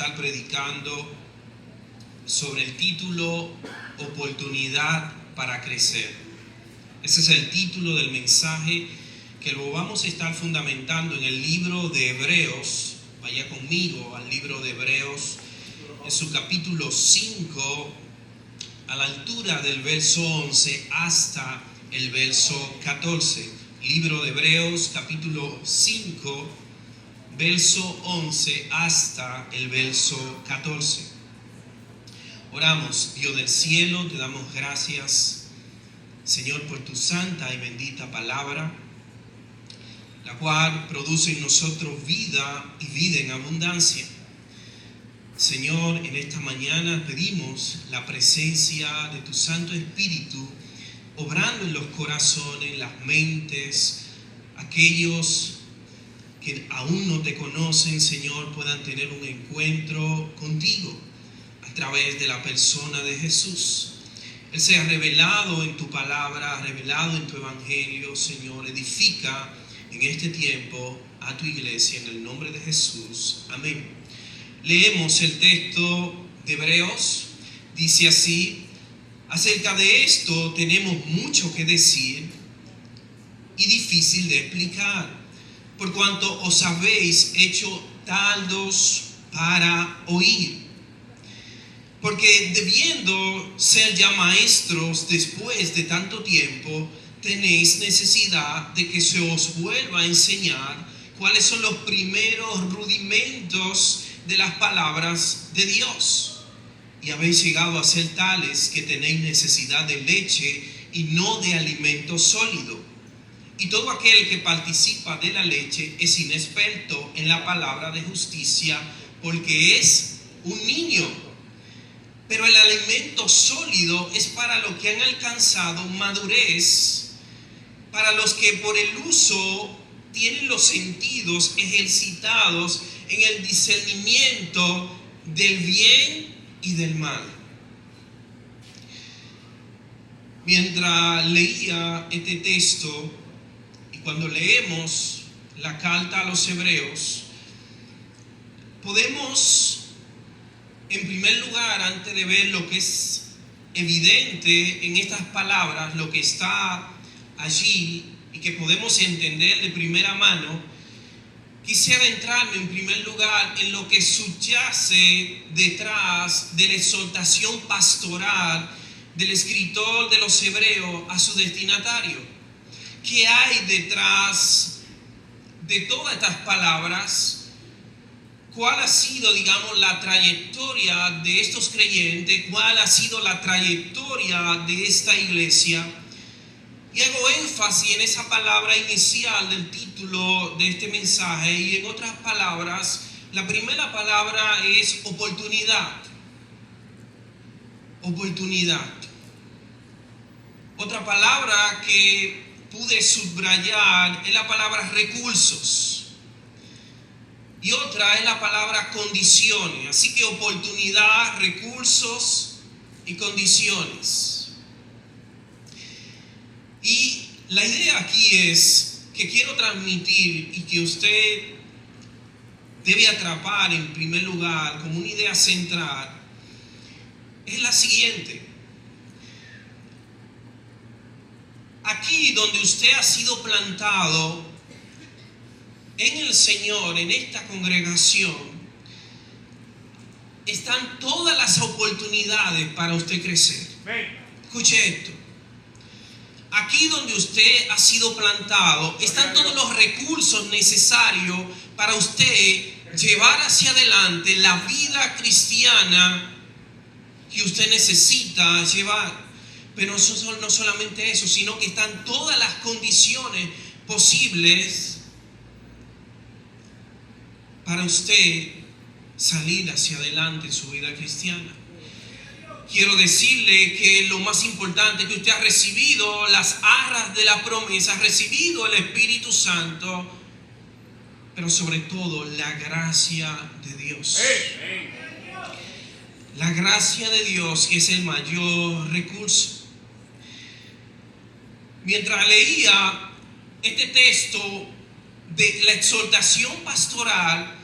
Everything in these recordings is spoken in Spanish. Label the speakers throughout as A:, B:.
A: estar predicando sobre el título Oportunidad para crecer. Ese es el título del mensaje que lo vamos a estar fundamentando en el libro de Hebreos. Vaya conmigo al libro de Hebreos, en su capítulo 5, a la altura del verso 11 hasta el verso 14. Libro de Hebreos, capítulo 5, verso 11 hasta el verso 14. Oramos. Dios del cielo, te damos gracias, Señor, por tu santa y bendita palabra, la cual produce en nosotros vida y vida en abundancia. Señor, en esta mañana pedimos la presencia de tu Santo Espíritu, obrando en los corazones, las mentes, aquellos que aún no te conocen, Señor, puedan tener un encuentro contigo a través de la persona de Jesús. Él se ha revelado en tu palabra, revelado en tu evangelio, Señor. Edifica en este tiempo a tu iglesia en el nombre de Jesús. Amén. Leemos el texto de Hebreos. Dice así: acerca de esto tenemos mucho que decir y difícil de explicar, por cuanto os habéis hecho tardos para oír. Porque debiendo ser ya maestros después de tanto tiempo, tenéis necesidad de que se os vuelva a enseñar cuáles son los primeros rudimentos de las palabras de Dios. Y habéis llegado a ser tales que tenéis necesidad de leche y no de alimento sólido. Y todo aquel que participa de la leche es inexperto en la palabra de justicia, porque es un niño. Pero el alimento sólido es para los que han alcanzado madurez, para los que por el uso tienen los sentidos ejercitados en el discernimiento del bien y del mal. Mientras leía este texto, y cuando leemos la carta a los Hebreos, podemos, en primer lugar, antes de ver lo que es evidente en estas palabras, lo que está allí y que podemos entender de primera mano, quisiera adentrarme en primer lugar en lo que subyace detrás de la exhortación pastoral del escritor de los Hebreos a su destinatario. ¿Qué hay detrás de todas estas palabras? ¿Cuál ha sido, digamos, la trayectoria de estos creyentes? ¿Cuál ha sido la trayectoria de esta iglesia? Y hago énfasis en esa palabra inicial del título de este mensaje. Y en otras palabras, la primera palabra es oportunidad. Oportunidad. Otra palabra que pude subrayar es la palabra recursos. Y otra es la palabra condiciones. Así que oportunidad, recursos y condiciones. Y la idea aquí es que quiero transmitir y que usted debe atrapar en primer lugar como una idea central, es la siguiente. Aquí donde usted ha sido plantado en el Señor, en esta congregación, están todas las oportunidades para usted crecer. Escuche esto. Aquí donde usted ha sido plantado, están todos los recursos necesarios para usted llevar hacia adelante la vida cristiana que usted necesita llevar. Pero no solamente eso, sino que están todas las condiciones posibles para usted salir hacia adelante en su vida cristiana. Quiero decirle que lo más importante es que usted ha recibido las arras de la promesa, ha recibido el Espíritu Santo, pero sobre todo la gracia de Dios. La gracia de Dios es el mayor recurso. Mientras leía este texto de la exhortación pastoral,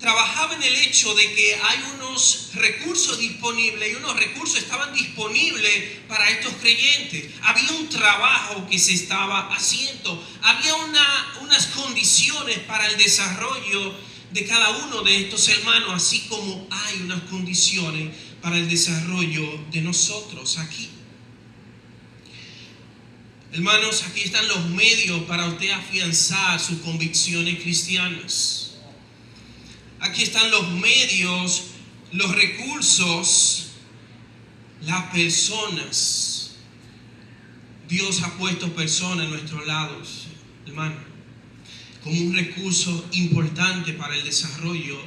A: trabajaba en el hecho de que hay unos recursos disponibles y unos recursos estaban disponibles para estos creyentes. Había un trabajo que se estaba haciendo, había unas condiciones para el desarrollo de cada uno de estos hermanos, así como hay unas condiciones para el desarrollo de nosotros aquí. Hermanos, aquí están los medios para usted afianzar sus convicciones cristianas. Aquí están los medios, los recursos, las personas. Dios ha puesto personas en nuestros lados, hermano, como un recurso importante para el desarrollo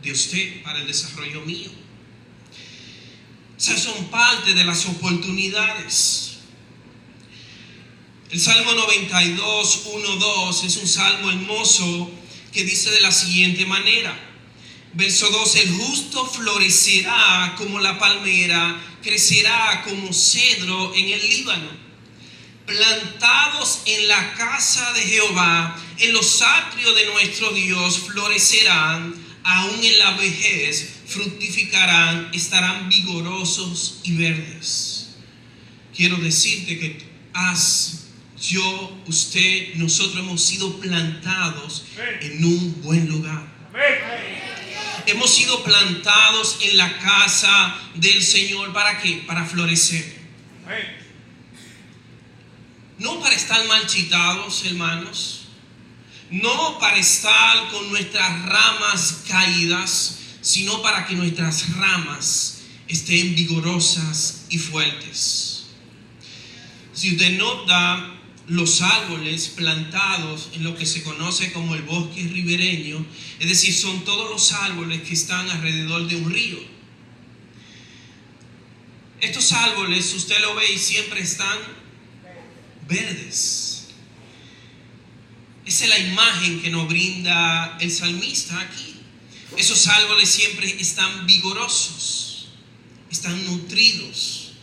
A: de usted, para el desarrollo mío. Esas son parte de las oportunidades. El Salmo 92, 1-2 es un salmo hermoso que dice de la siguiente manera. Verso 2, el justo florecerá como la palmera, crecerá como cedro en el Líbano. Plantados en la casa de Jehová, en los atrios de nuestro Dios, florecerán, aún en la vejez fructificarán, estarán vigorosos y verdes. Quiero decirte que yo, usted, nosotros hemos sido plantados en un buen lugar. Hemos sido plantados en la casa del Señor. ¿Para qué? Para florecer. No para estar marchitados, hermanos. No para estar con nuestras ramas caídas, sino para que nuestras ramas estén vigorosas y fuertes. Si usted nota, los árboles plantados en lo que se conoce como el bosque ribereño, es decir, son todos los árboles que están alrededor de un río. Estos árboles, usted lo ve y siempre están verdes. Esa es la imagen que nos brinda el salmista aquí. Esos árboles siempre están vigorosos, están nutridos,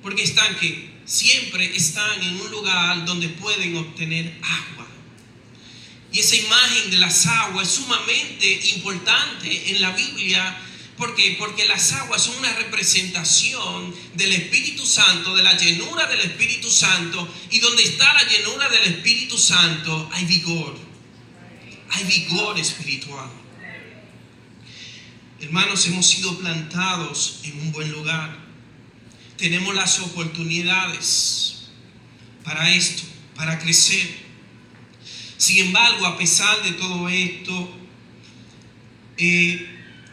A: porque están que siempre están en un lugar donde pueden obtener agua. Y esa imagen de las aguas es sumamente importante en la Biblia. ¿Por qué? Porque las aguas son una representación del Espíritu Santo, de la llenura del Espíritu Santo. Y donde está la llenura del Espíritu Santo hay vigor. Hay vigor espiritual. Hermanos, hemos sido plantados en un buen lugar. Tenemos las oportunidades para esto, para crecer. Sin embargo, a pesar de todo esto,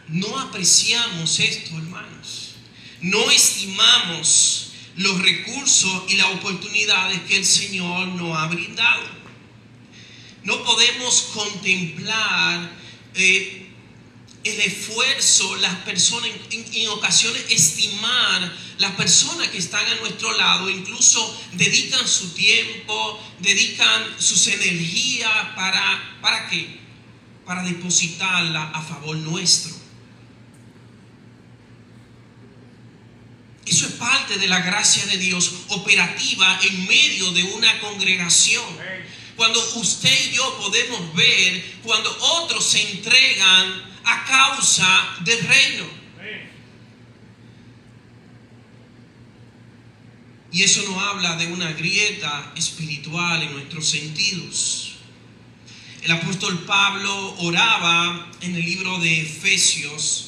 A: no apreciamos esto, hermanos. No estimamos los recursos y las oportunidades que el Señor nos ha brindado. No podemos contemplar el esfuerzo, las personas, en ocasiones estimar las personas que están a nuestro lado, incluso dedican su tiempo, dedican sus energías ¿para qué? Para depositarla a favor nuestro. Eso es parte de la gracia de Dios operativa en medio de una congregación. Cuando usted y yo podemos ver cuando otros se entregan a causa del reino. Y eso nos habla de una grieta espiritual en nuestros sentidos. El apóstol Pablo oraba en el libro de Efesios.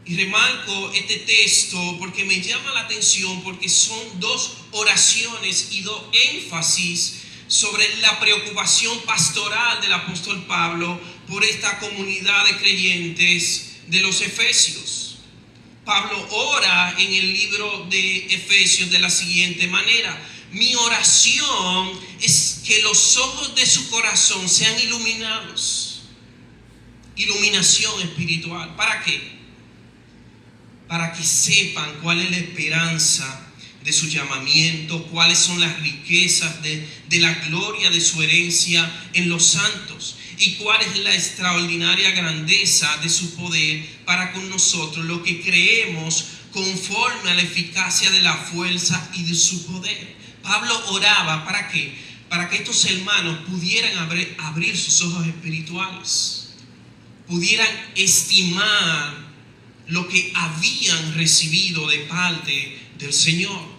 A: Y remarco este texto porque me llama la atención, porque son dos oraciones y dos énfasis sobre la preocupación pastoral del apóstol Pablo por esta comunidad de creyentes de los Efesios. Pablo ora en el libro de Efesios de la siguiente manera: mi oración es que los ojos de su corazón sean iluminados. Iluminación espiritual. ¿Para qué? Para que sepan cuál es la esperanza de su llamamiento, cuáles son las riquezas de la gloria de su herencia en los santos, y cuál es la extraordinaria grandeza de su poder para con nosotros, lo que creemos conforme a la eficacia de la fuerza y de su poder. Pablo oraba, ¿para qué? Para que estos hermanos pudieran abrir sus ojos espirituales. pudieran estimar lo que habían recibido de parte del Señor.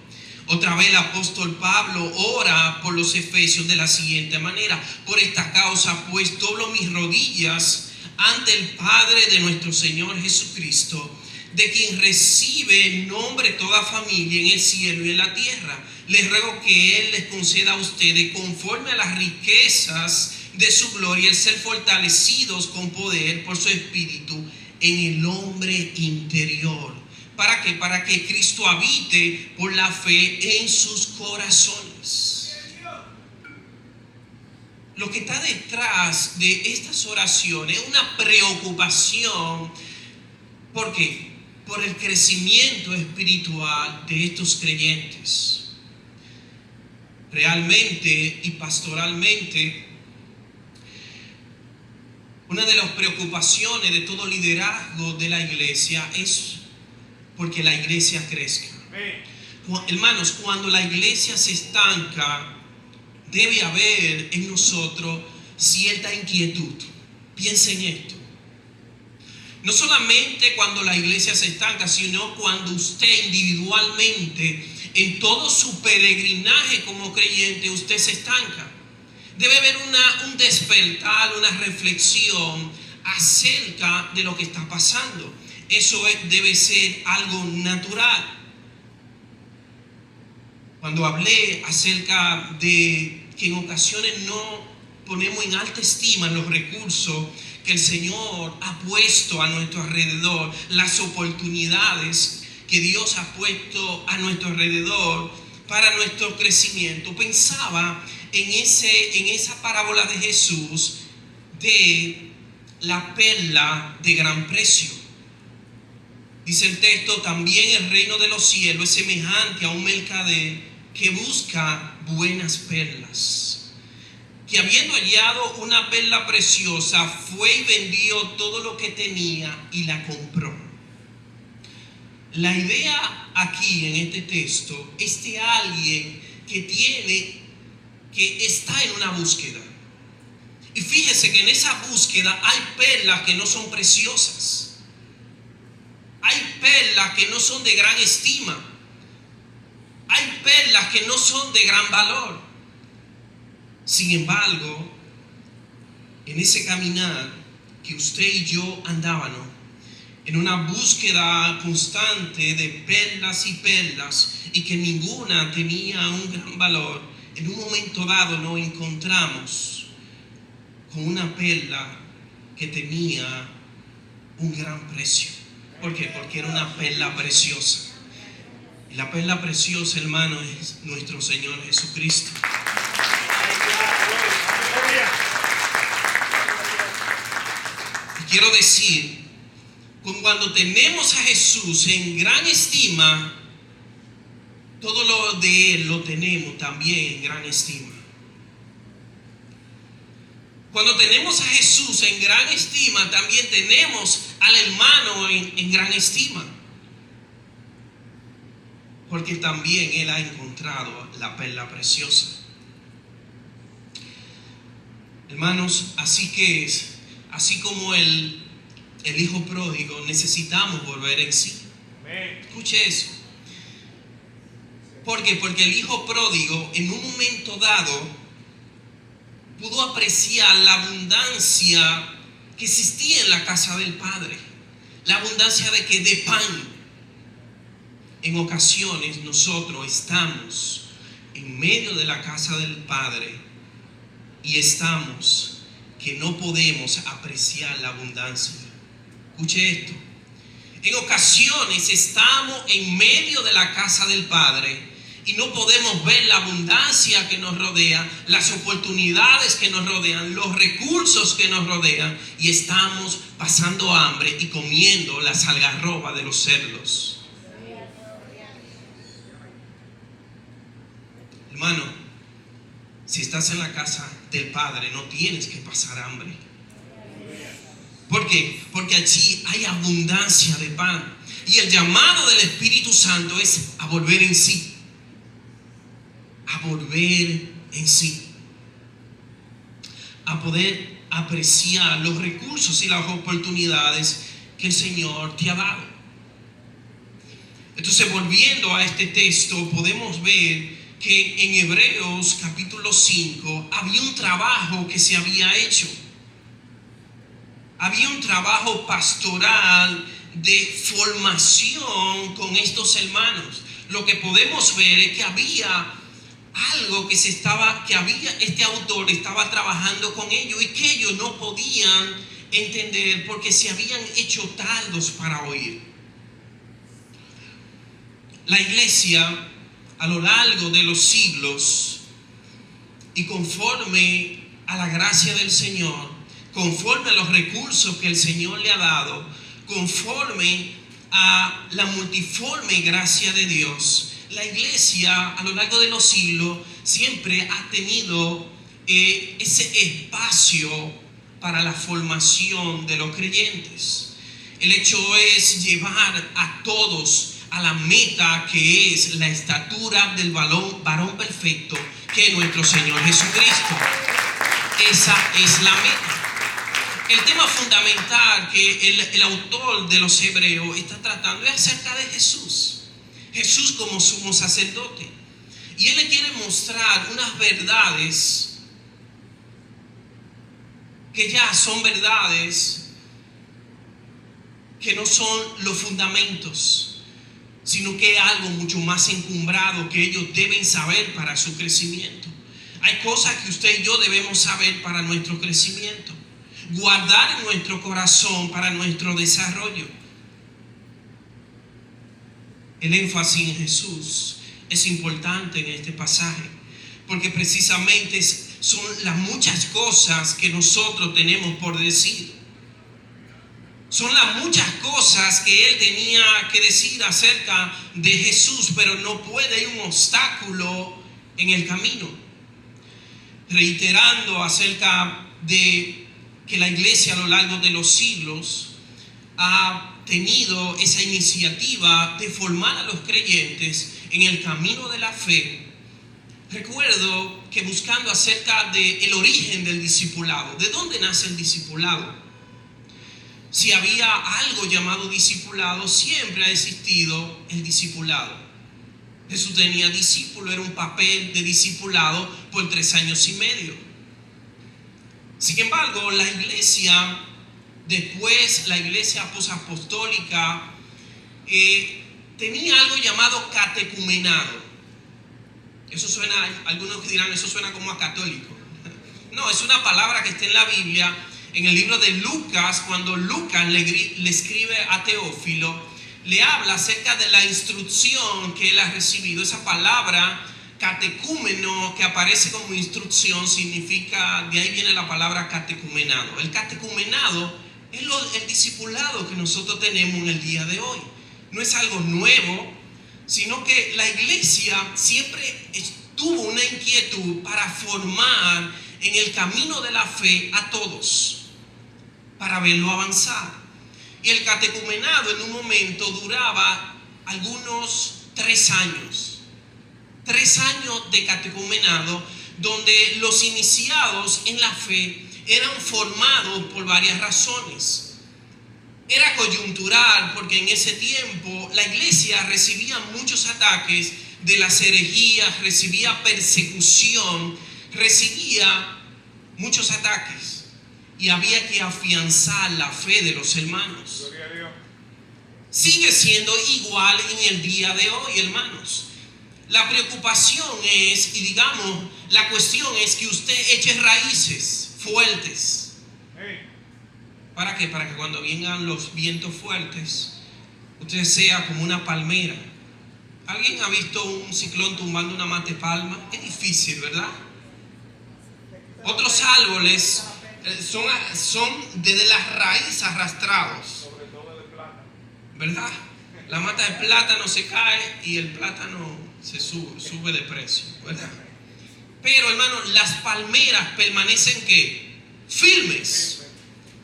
A: Otra vez el apóstol Pablo ora por los efesios de la siguiente manera: por esta causa pues doblo mis rodillas ante el Padre de nuestro Señor Jesucristo, de quien recibe nombre toda familia en el cielo y en la tierra. Les ruego que Él les conceda a ustedes, conforme a las riquezas de su gloria, el ser fortalecidos con poder por su Espíritu en el hombre interior. ¿Para qué? Para que Cristo habite por la fe en sus corazones. Lo que está detrás de estas oraciones es una preocupación. ¿Por qué? Por el crecimiento espiritual de estos creyentes. Realmente y pastoralmente, una de las preocupaciones de todo liderazgo de la iglesia es porque la iglesia crezca. Hermanos, cuando la iglesia se estanca, debe haber en nosotros cierta inquietud. Piensen en esto. No solamente cuando la iglesia se estanca, sino cuando usted individualmente, en todo su peregrinaje como creyente, usted se estanca. Debe haber un despertar, una reflexión acerca de lo que está pasando. Eso debe ser algo natural. Cuando hablé acerca de que en ocasiones no ponemos en alta estima los recursos que el Señor ha puesto a nuestro alrededor, las oportunidades que Dios ha puesto a nuestro alrededor para nuestro crecimiento, pensaba en esa parábola de Jesús de la perla de gran precio. Dice el texto: también el reino de los cielos es semejante a un mercader que busca buenas perlas, que habiendo hallado una perla preciosa, fue y vendió todo lo que tenía y la compró. La idea aquí en este texto es de alguien que está en una búsqueda. Y fíjese que en esa búsqueda hay perlas que no son preciosas. Hay perlas que no son de gran estima. Hay perlas que no son de gran valor. Sin embargo, en ese caminar que usted y yo andábamos, en una búsqueda constante de perlas y perlas, y que ninguna tenía un gran valor, en un momento dado nos encontramos con una perla que tenía un gran precio. ¿Por qué? Porque era una perla preciosa. Y la perla preciosa, hermano, es nuestro Señor Jesucristo. Y quiero decir, cuando tenemos a Jesús en gran estima, todo lo de Él lo tenemos también en gran estima. Cuando tenemos a Jesús en gran estima, también tenemos al hermano en gran estima. Porque también Él ha encontrado la perla preciosa. Hermanos, así que es, así como el hijo pródigo, necesitamos volver en sí. Escuche eso. ¿Por qué? Porque el hijo pródigo en un momento dado pudo apreciar la abundancia que existía en la casa del Padre. La abundancia de que de pan. En ocasiones nosotros estamos en medio de la casa del Padre y estamos que no podemos apreciar la abundancia. Escuche esto. En ocasiones estamos en medio de la casa del Padre y no podemos ver la abundancia que nos rodea, las oportunidades que nos rodean, los recursos que nos rodean, y estamos pasando hambre y comiendo las algarrobas de los cerdos. Hermano, si estás en la casa del Padre, no tienes que pasar hambre. ¿Por qué? Porque allí hay abundancia de pan. Y el llamado del Espíritu Santo es a volver en sí. A volver en sí. A apreciar los recursos y las oportunidades que el Señor te ha dado. Entonces, volviendo a este texto, podemos ver que en Hebreos capítulo 5 había un trabajo que se había hecho. Había un trabajo pastoral de formación con estos hermanos. Lo que podemos ver es que había algo este autor estaba trabajando con ellos y que ellos no podían entender porque se habían hecho tardos para oír. La iglesia a lo largo de los siglos y conforme a la gracia del Señor, conforme a los recursos que el Señor le ha dado, conforme a la multiforme gracia de Dios, la iglesia a lo largo de los siglos siempre ha tenido ese espacio para la formación de los creyentes. El hecho es llevar a todos a la meta que es la estatura del varón perfecto, que es nuestro Señor Jesucristo. Esa es la meta. El tema fundamental que el autor de los Hebreos está tratando es acerca de Jesús. Jesús como sumo sacerdote. Y él le quiere mostrar unas verdades que ya son verdades que no son los fundamentos, sino que es algo mucho más encumbrado que ellos deben saber para su crecimiento. Hay cosas que usted y yo debemos saber para nuestro crecimiento, guardar en nuestro corazón para nuestro desarrollo. El énfasis en Jesús es importante en este pasaje, porque precisamente son las muchas cosas que nosotros tenemos por decir. Son las muchas cosas que él tenía que decir acerca de Jesús, pero no puede ir un obstáculo en el camino. Reiterando acerca de que la iglesia a lo largo de los siglos ha tenido esa iniciativa de formar a los creyentes en el camino de la fe. Recuerdo que buscando acerca del origen del discipulado, ¿de dónde nace el discipulado? Si había algo llamado discipulado, siempre ha existido el discipulado. Jesús tenía discípulo, era un papel de discipulado por 3 años y medio. Sin embargo, la iglesia, después la iglesia posapostólica, tenía algo llamado catecumenado. Eso suena, algunos dirán, eso suena como a católico. No, es una palabra que está en la Biblia. En el libro de Lucas, cuando Lucas le escribe a Teófilo, le habla acerca de la instrucción que él ha recibido. Esa palabra catecúmeno que aparece como instrucción significa, de ahí viene la palabra catecumenado. El catecumenado es el discipulado que nosotros tenemos en el día de hoy. No es algo nuevo, sino que la iglesia siempre tuvo una inquietud para formar en el camino de la fe a todos, para verlo avanzar. Y el catecumenado en un momento duraba algunos 3 años. 3 años de catecumenado, donde los iniciados en la fe eran formados por varias razones. Era coyuntural porque en ese tiempo la iglesia recibía muchos ataques de las herejías, recibía persecución, recibía muchos ataques. Y había que afianzar la fe de los hermanos. Sigue siendo igual en el día de hoy, hermanos. La preocupación es, y digamos, la cuestión es que usted eche raíces fuertes. ¿Para qué? Para que cuando vengan los vientos fuertes, usted sea como una palmera. ¿Alguien ha visto un ciclón tumbando una mata de palma? Es difícil, ¿verdad? Otros árboles son desde las raíces arrastrados, ¿verdad? La mata de plátano se cae y el plátano se sube de precio, ¿verdad? Pero, hermano, las palmeras permanecen ¿qué? Firmes.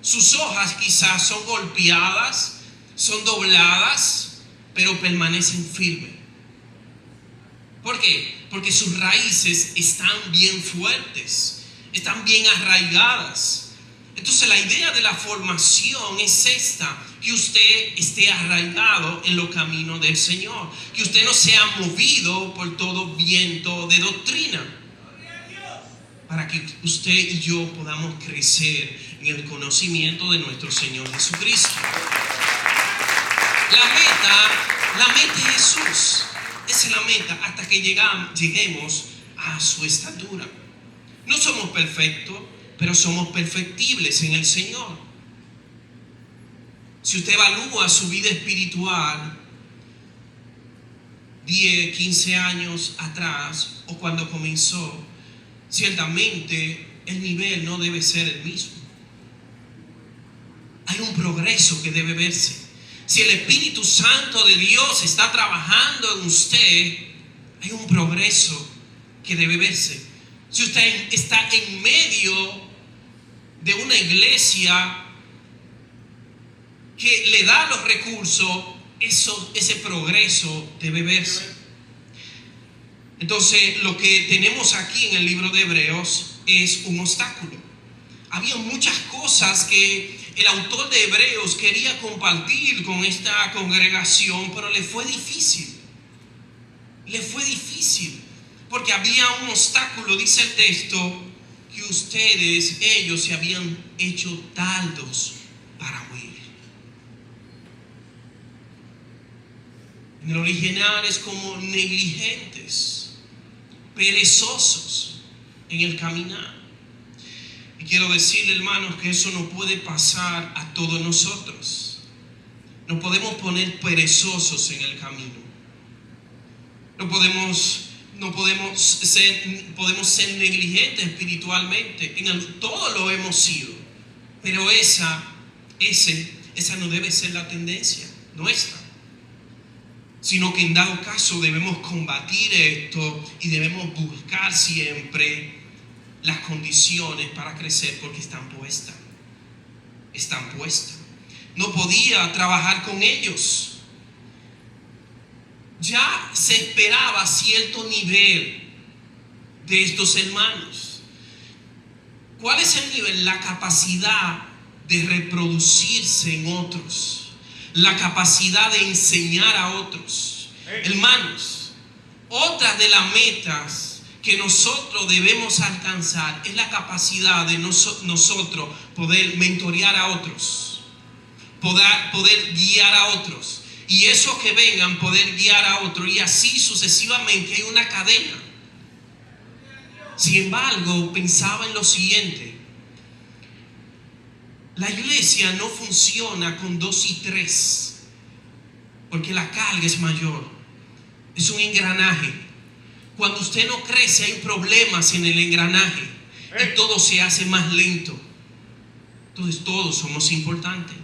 A: Sus hojas quizás son golpeadas, son dobladas, pero permanecen firmes. ¿Por qué? Porque sus raíces están bien fuertes, están bien arraigadas. Entonces la idea de la formación es esta: que usted esté arraigado en los caminos del Señor, que usted no sea movido por todo viento de doctrina, para que usted y yo podamos crecer en el conocimiento de nuestro Señor Jesucristo. La meta es Jesús. Esa es la meta, hasta que lleguemos a su estatura. No somos perfectos, pero somos perfectibles en el Señor. Si usted evalúa su vida espiritual 10, 15 años atrás o cuando comenzó, ciertamente el nivel no debe ser el mismo. Hay un progreso que debe verse. Si el Espíritu Santo de Dios está trabajando en usted, hay un progreso que debe verse. Si usted está en medio de una iglesia que le da los recursos, ese progreso debe verse. Entonces, lo que tenemos aquí en el libro de Hebreos es un obstáculo. Había muchas cosas que el autor de Hebreos quería compartir con esta congregación, pero le fue difícil. Porque había un obstáculo, dice el texto, que ellos se habían hecho tardos para oír. En el original es como negligentes, perezosos en el caminar. Y quiero decirle, hermanos, que eso no puede pasar a todos nosotros. No podemos poner perezosos en el camino. Podemos ser negligentes espiritualmente. Todo lo hemos sido. Pero esa no debe ser la tendencia nuestra. Sino que en dado caso debemos combatir esto y debemos buscar siempre las condiciones para crecer, porque están puestas. No podía trabajar con ellos. Ya se esperaba cierto nivel de estos hermanos. ¿Cuál es el nivel? La capacidad de reproducirse en otros, la capacidad de enseñar a otros. Hermanos, otra de las metas que nosotros debemos alcanzar es la capacidad de nosotros poder mentorear a otros, poder guiar a otros, y esos que vengan poder guiar a otros, y así sucesivamente. Hay una cadena. Sin embargo, pensaba en lo siguiente: la iglesia no funciona con 2 y 3, porque la carga es mayor. Es un engranaje. Cuando usted no crece, hay problemas en el engranaje y todo se hace más lento. Entonces todos somos importantes.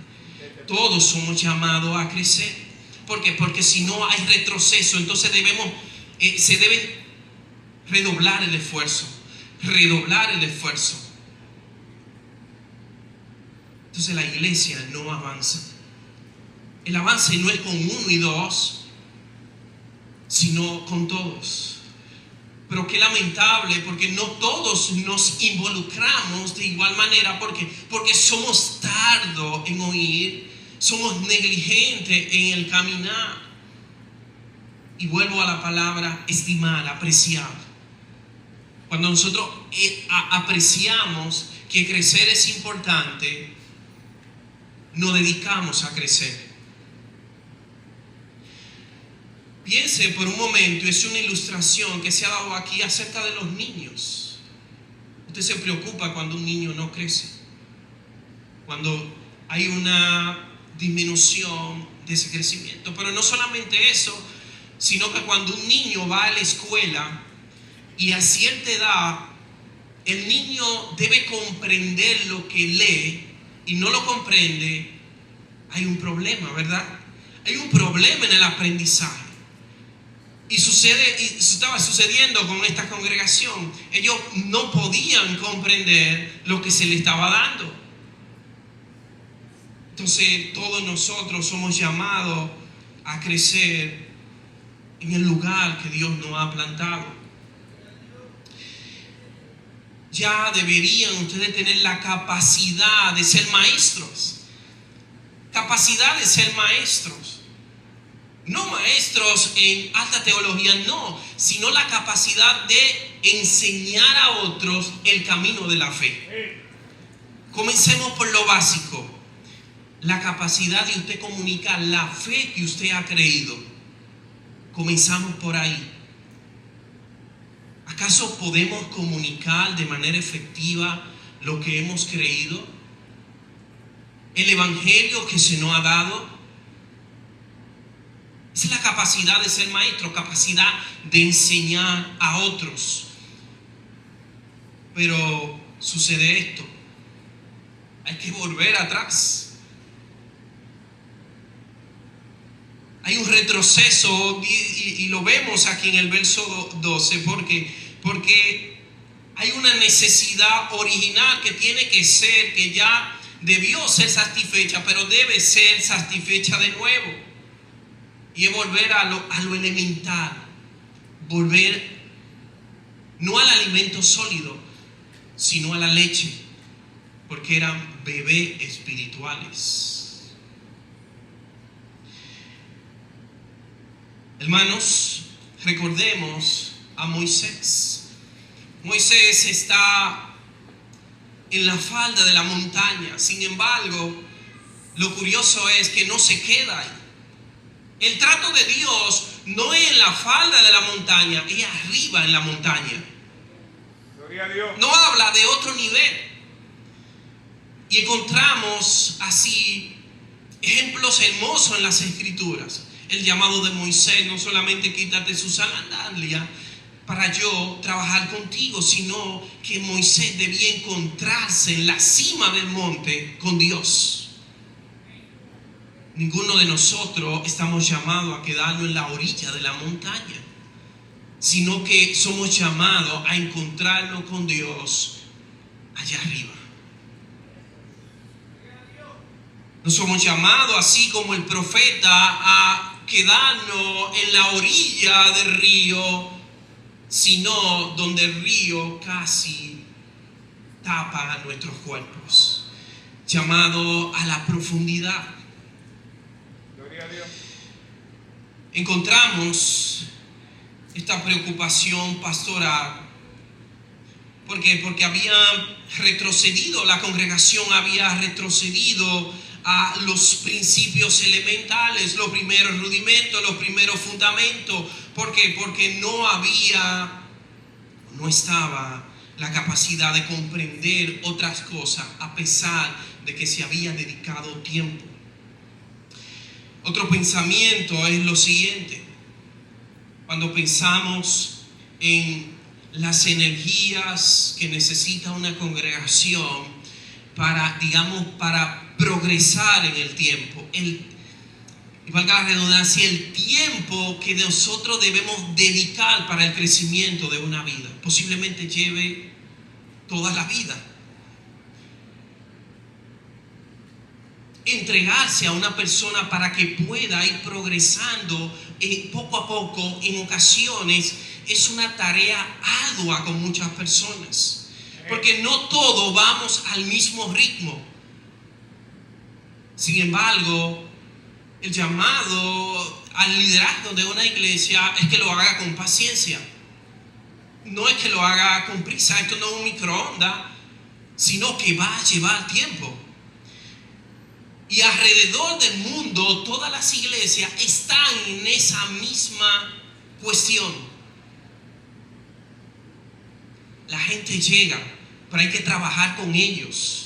A: Todos somos llamados a crecer. ¿Por qué? Porque si no hay retroceso, entonces se debe redoblar el esfuerzo. Entonces la iglesia no avanza. El avance no es con 1 y 2, sino con todos. Pero qué lamentable, porque no todos nos involucramos de igual manera, porque somos tardos en oír, somos negligentes en el caminar. Y vuelvo a la palabra estimar, apreciar. Cuando nosotros apreciamos que crecer es importante, nos dedicamos a crecer. Piense por un momento, es una ilustración que se ha dado aquí acerca de los niños. Usted se preocupa cuando un niño no crece, cuando hay una disminución de ese crecimiento. Pero no solamente eso, sino que cuando un niño va a la escuela y a cierta edad, el niño debe comprender lo que lee y no lo comprende, hay un problema, ¿verdad? Hay un problema en el aprendizaje. Y estaba sucediendo con esta congregación. Ellos no podían comprender lo que se les estaba dando. Entonces todos nosotros somos llamados a crecer en el lugar que Dios nos ha plantado. ya deberían ustedes tener la capacidad de ser maestros. Capacidad de ser maestros. No maestros en alta teología, no, sino la capacidad de enseñar a otros el camino de la fe. Comencemos por lo básico. La capacidad de usted comunicar la fe que usted ha creído. Comenzamos por ahí. ¿Acaso podemos comunicar de manera efectiva lo que hemos creído? El evangelio que se nos ha dado. Esa es la capacidad de ser maestro, capacidad de enseñar a otros. Pero sucede esto. Hay que volver atrás. Hay un retroceso y lo vemos aquí en el verso 12 porque hay una necesidad original que tiene que ser, que ya debió ser satisfecha, pero debe ser satisfecha de nuevo. Y es volver a lo elemental, volver no al alimento sólido, sino a la leche, porque eran bebés espirituales. Hermanos, recordemos a Moisés. Moisés está en la falda de la montaña. Sin embargo, lo curioso es que no se queda ahí. El trato de Dios no es en la falda de la montaña, es arriba en la montaña.
B: Gloria a Dios.
A: No habla de otro nivel. Y encontramos así ejemplos hermosos en las Escrituras. El llamado de Moisés, no solamente quítate sus sandalias para yo trabajar contigo, sino que Moisés debía encontrarse en la cima del monte con Dios. Ninguno de nosotros estamos llamados a quedarnos en la orilla de la montaña, sino que somos llamados a encontrarnos con Dios allá arriba. No somos llamados, así como el profeta, a quedarnos en la orilla del río, sino donde el río casi tapa nuestros cuerpos. Llamado a la profundidad.
B: Gloria a Dios.
A: Encontramos esta preocupación pastoral. ¿Por qué? Porque había retrocedido, la congregación había retrocedido a los principios elementales, los primeros rudimentos, los primeros fundamentos. ¿Por qué? Porque no estaba la capacidad de comprender otras cosas, a pesar de que se había dedicado tiempo. Otro pensamiento es lo siguiente. Cuando pensamos en las energías que necesita una congregación para progresar en el tiempo, y valga la redundancia, el tiempo que nosotros debemos dedicar para el crecimiento de una vida, posiblemente lleve toda la vida. Entregarse a una persona para que pueda ir progresando poco a poco, en ocasiones, es una tarea ardua con muchas personas, porque no todos vamos al mismo ritmo. Sin embargo, el llamado al liderazgo de una iglesia es que lo haga con paciencia. No es que lo haga con prisa. Esto no es un microondas, sino que va a llevar tiempo. Y alrededor del mundo, todas las iglesias están en esa misma cuestión. La gente llega, pero hay que trabajar con ellos.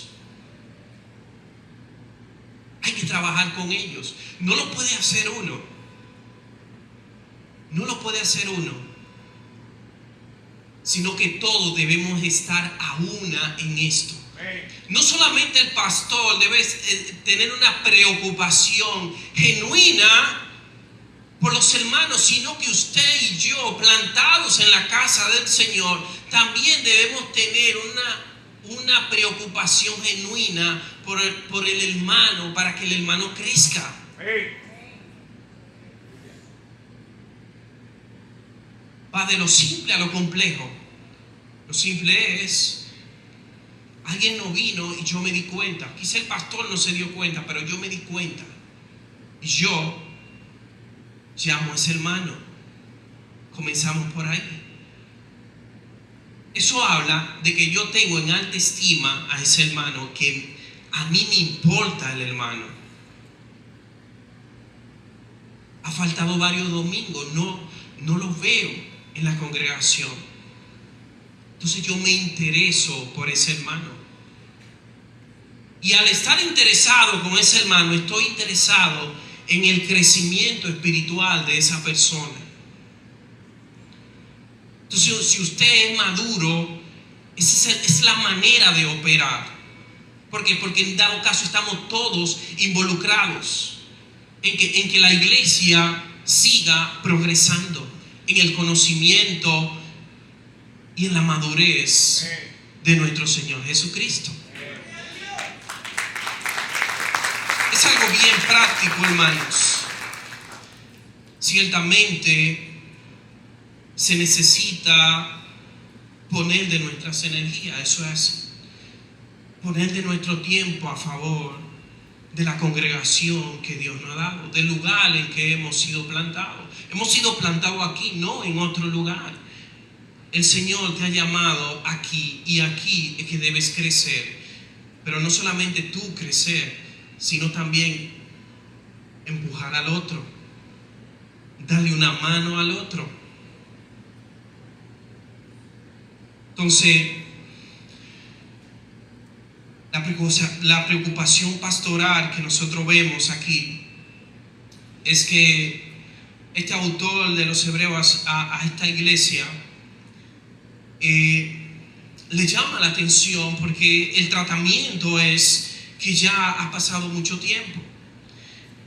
A: Hay que trabajar con ellos. No lo puede hacer uno. No lo puede hacer uno. Sino que todos debemos estar a una en esto. No solamente el pastor debe tener una preocupación genuina por los hermanos, sino que usted y yo, plantados en la casa del Señor, también debemos tener una preocupación genuina por el hermano, para que el hermano crezca. Va de lo simple a lo complejo. Lo simple es alguien no vino y yo me di cuenta. Quizá el pastor no se dio cuenta, pero yo me di cuenta. Y yo llamo a ese hermano. Comenzamos por ahí. Eso habla de que yo tengo en alta estima a ese hermano, que a mí me importa el hermano. Ha faltado varios domingos, no lo veo en la congregación. Entonces yo me intereso por ese hermano. Y al estar interesado con ese hermano, estoy interesado en el crecimiento espiritual de esa persona. Entonces, si usted es maduro, esa es la manera de operar. ¿Por qué? Porque en dado caso estamos todos involucrados en que la iglesia siga progresando en el conocimiento y en la madurez de nuestro Señor Jesucristo. Es algo bien práctico, hermanos. Ciertamente se necesita poner de nuestras energías, eso es así. Poner de nuestro tiempo a favor de la congregación que Dios nos ha dado, del lugar en que hemos sido plantados. Hemos sido plantados aquí, no en otro lugar. El Señor te ha llamado aquí, y aquí es que debes crecer. Pero no solamente tú crecer, sino también empujar al otro, darle una mano al otro. Entonces, la preocupación pastoral que nosotros vemos aquí es que este autor de los Hebreos a esta iglesia le llama la atención, porque el tratamiento es que ya ha pasado mucho tiempo,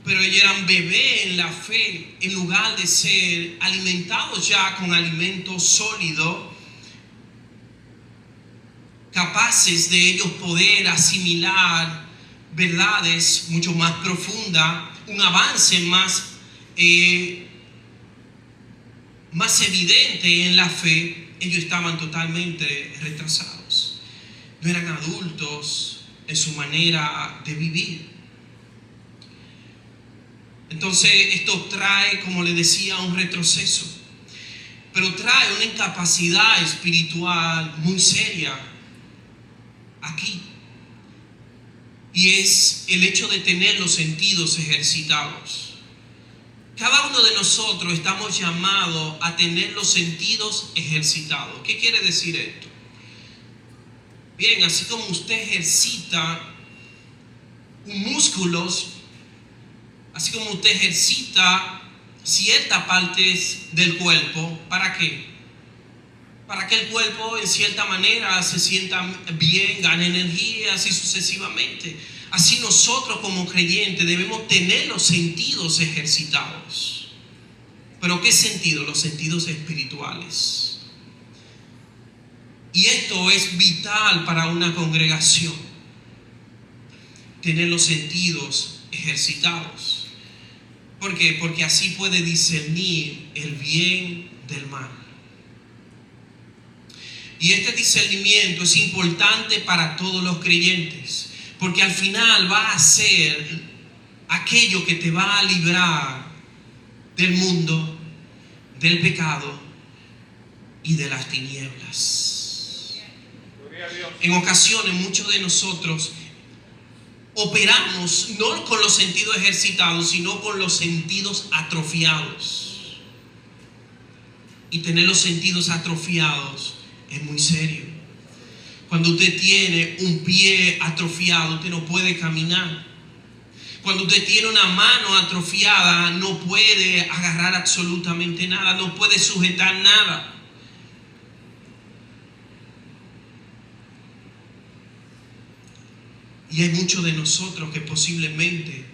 A: pero ellos eran bebés en la fe, en lugar de ser alimentados ya con alimento sólido, capaces de ellos poder asimilar verdades mucho más profundas, un avance más evidente en la fe. Ellos estaban totalmente retrasados, no eran adultos en su manera de vivir. Entonces esto trae, como le decía, un retroceso, pero trae una incapacidad espiritual muy seria aquí, y es el hecho de tener los sentidos ejercitados. Cada uno de nosotros estamos llamados a tener los sentidos ejercitados. ¿Qué quiere decir esto? Bien, así como usted ejercita un músculo, así como usted ejercita ciertas partes del cuerpo, ¿para qué? Para que el cuerpo en cierta manera se sienta bien, gane energía, así sucesivamente. Así nosotros como creyentes debemos tener los sentidos ejercitados. ¿Pero qué sentido? Los sentidos espirituales. Y esto es vital para una congregación, tener los sentidos ejercitados. ¿Por qué? Porque así puede discernir el bien del mal. Y este discernimiento es importante para todos los creyentes, porque al final va a ser aquello que te va a librar del mundo, del pecado y de las tinieblas. En ocasiones muchos de nosotros operamos no con los sentidos ejercitados, sino con los sentidos atrofiados. Y tener los sentidos atrofiados es muy serio. Cuando usted tiene un pie atrofiado, usted no puede caminar. Cuando usted tiene una mano atrofiada, no puede agarrar absolutamente nada, no puede sujetar nada. Y hay muchos de nosotros que posiblemente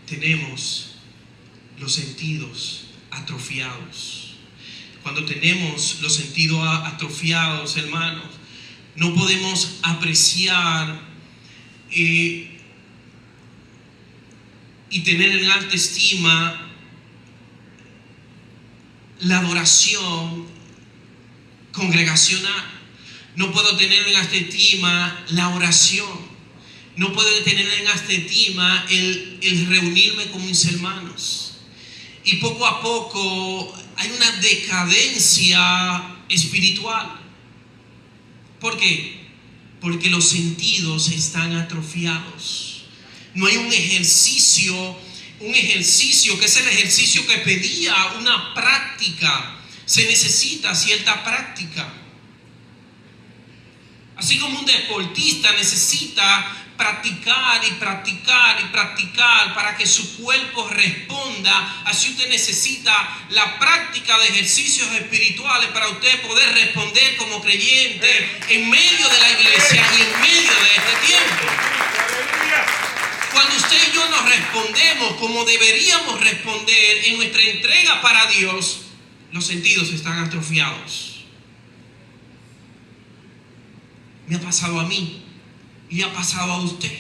A: tenemos los sentidos atrofiados. Cuando tenemos los sentidos atrofiados, hermanos, no podemos apreciar y tener en alta estima la adoración congregacional. No puedo tener en alta estima la oración. No puedo tener en alta estima el reunirme con mis hermanos. Y poco a poco hay una decadencia espiritual. ¿Por qué? Porque los sentidos están atrofiados. No hay un ejercicio que es el ejercicio que pedía una práctica. Se necesita cierta práctica. Así como un deportista necesita practicar y practicar y practicar para que su cuerpo responda, así usted necesita la práctica de ejercicios espirituales para usted poder responder como creyente en medio de la iglesia y en medio de este tiempo. Cuando usted y yo nos respondemos como deberíamos responder en nuestra entrega para Dios, los sentidos están atrofiados. Me ha pasado a mí y ha pasado a usted.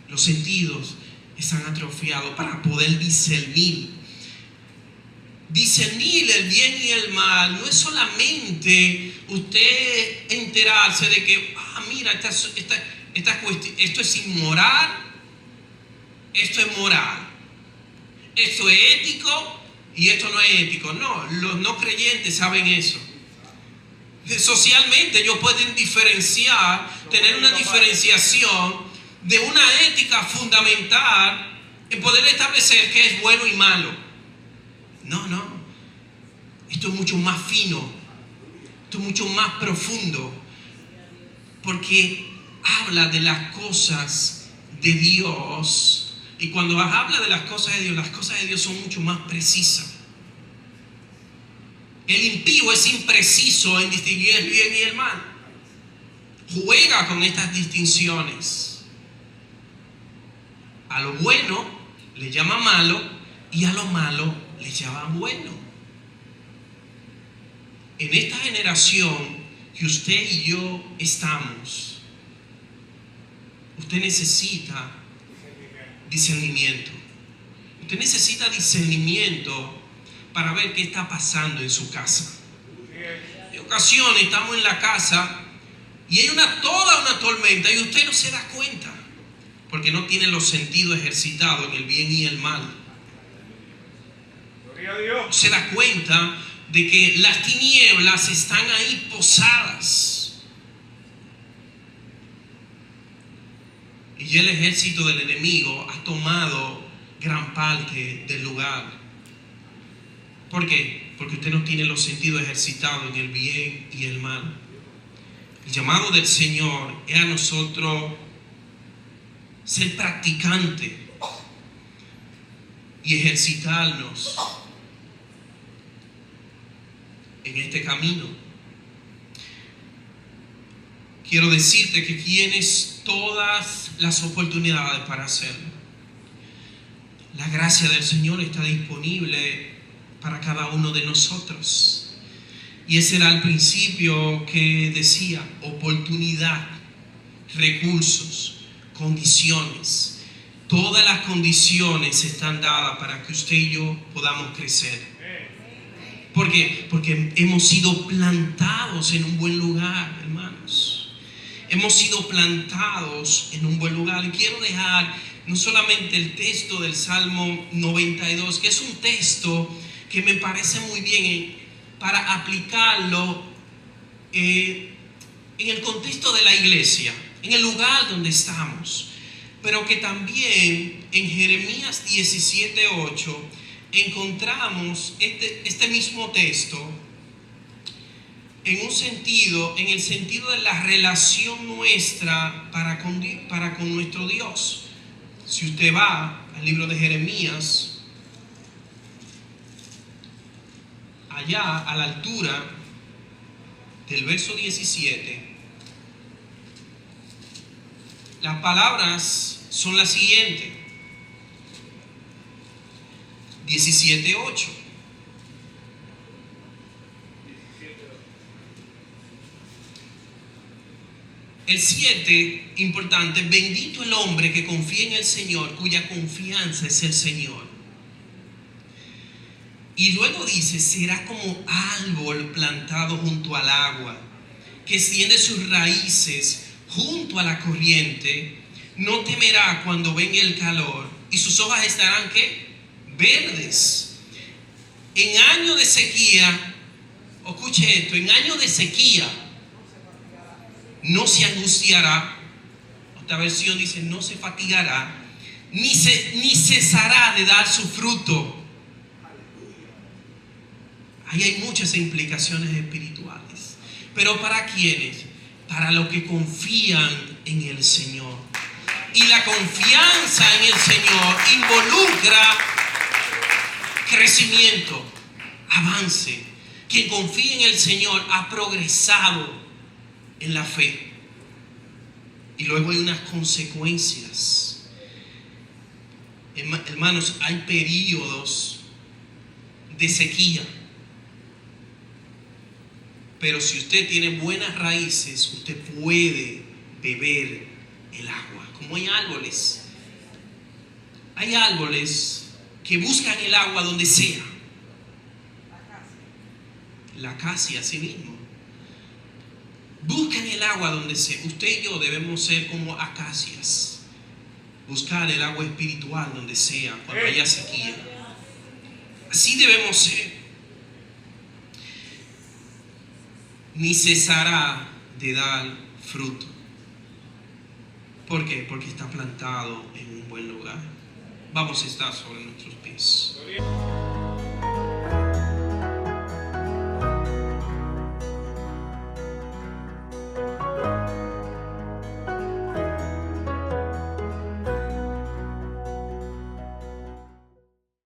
A: Los sentidos están atrofiados para poder discernir. Discernir el bien y el mal no es solamente usted enterarse de que, mira, esto es inmoral, esto es moral, esto es ético y esto no es ético. No, los no creyentes saben eso. Socialmente ellos pueden diferenciar, tener una diferenciación de una ética fundamental en poder establecer qué es bueno y malo. No, esto es mucho más fino, esto es mucho más profundo, porque habla de las cosas de Dios, y cuando habla de las cosas de Dios son mucho más precisas. El impío es impreciso en distinguir el bien y el mal. Juega con estas distinciones. A lo bueno le llama malo y a lo malo le llama bueno. En esta generación que usted y yo estamos, usted necesita discernimiento. Usted necesita discernimiento para ver qué está pasando en su casa. En ocasiones estamos en la casa y hay toda una tormenta y usted no se da cuenta porque no tiene los sentidos ejercitados en el bien y el mal. No se da cuenta de que las tinieblas están ahí posadas y ya el ejército del enemigo ha tomado gran parte del lugar. ¿Por qué? Porque usted no tiene los sentidos ejercitados en el bien y el mal. El llamado del Señor es a nosotros ser practicantes y ejercitarnos en este camino. Quiero decirte que tienes todas las oportunidades para hacerlo. La gracia del Señor está disponible para cada uno de nosotros. Y ese era el principio que decía: oportunidad, recursos, condiciones. Todas las condiciones están dadas para que usted y yo podamos crecer. ¿Por qué? Porque hemos sido plantados en un buen lugar, hermanos. Hemos sido plantados en un buen lugar. Y quiero dejar no solamente el texto del Salmo 92, que es un texto que me parece muy bien para aplicarlo en el contexto de la iglesia, en el lugar donde estamos, pero que también en Jeremías 17:8 encontramos este mismo texto en el sentido de la relación nuestra para con nuestro Dios. Si usted va al libro de Jeremías, allá a la altura del verso 17, las palabras son las siguientes. 17:8. El 7, importante: bendito el hombre que confía en el Señor, cuya confianza es el Señor. Y luego dice: será como árbol plantado junto al agua, que extiende sus raíces junto a la corriente, no temerá cuando venga el calor, y sus hojas estarán ¿qué? Verdes. En año de sequía, escuche esto, en año de sequía no se angustiará. Otra versión dice no se fatigará, ni cesará de dar su fruto. Ahí hay muchas implicaciones espirituales. Pero ¿para quiénes? Para los que confían en el Señor. Y la confianza en el Señor involucra crecimiento, avance. Quien confía en el Señor ha progresado en la fe. Y luego hay unas consecuencias. Hermanos, hay periodos de sequía. Pero si usted tiene buenas raíces, usted puede beber el agua. Como hay árboles que buscan el agua donde sea. La acacia, así mismo. Buscan el agua donde sea. Usted y yo debemos ser como acacias. Buscar el agua espiritual donde sea, cuando haya sequía. Así debemos ser. Ni cesará de dar fruto. ¿Por qué? Porque está plantado en un buen lugar. Vamos a estar sobre nuestros pies.